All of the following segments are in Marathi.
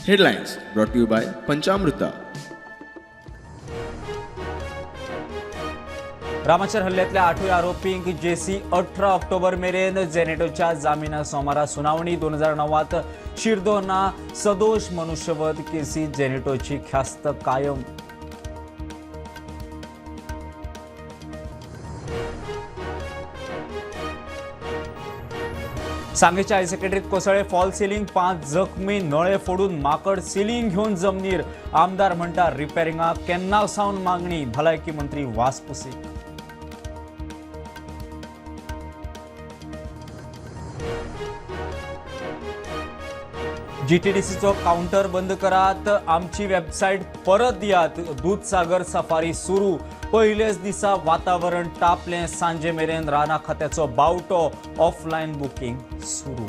Headlines brought to you by Panchamrita. रामाचर हल्ल्यातल्या 8व्या आरोपींक जेसी 18 ऑक्टोबर मेरेन जेनेटोच्या जामिना सोमारा सुनावणी 2009 शिरदोना सदोष मनुष्यवध केसी जेनेटोची ख्यास्त कायम. सांगेच्या हाय सेकंडरीत कोसळे फॉल सिलिंग 5 जखमी नळे फोडून माकड सिलिंग घेऊन जमनीर. आमदार म्हणटा रिपेरिंगाक केन्ना सावन मागणी. भलायकी मंत्री वासपुसी. जीटीडीसीचो काउंटर बंद करात. आमची वेबसाईट परत दियात. दूधसागर सफारी सुरू. पहिलेच दिसा वातावरण तापले. सांजे मेरेन राना खात्याचो बावटो. ऑफलाईन बुकिंग सुरू.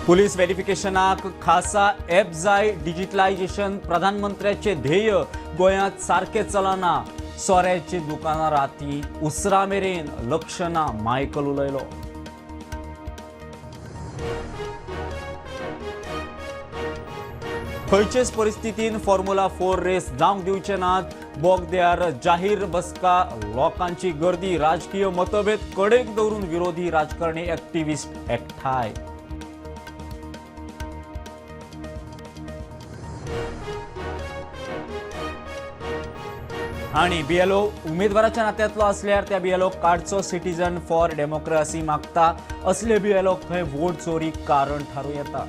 पुलीस व्हेरिफिकेशनाक खासा ॲप जाय. डिजिटलायझेशन प्रधानमंत्र्याचे ध्येय गोंयांत सारखे चलना. सोऱ्याची दुकानां राती उसरा मेरेन. लक्षणा मायकल उलयलो. खंयचेच परिस्थितीन फॉर्म्युला 4 रेस जावंक दिवचे नात. बोगद्यार जाहीर बसका. लोकांची गर्दी. राजकीय मतभेद कडेक दवरून विरोधी राजकारणी एक्टिव्हिस्ट एकठांय. आणि बीएलओ उमेदवाराच्या नात्यातलो असल्यार त्या बीएलओ काडचो. सिटीजन फॉर डेमोक्रेसी मागता. असले बीएलओ खंय वोट चोरी कारण थारूं येता.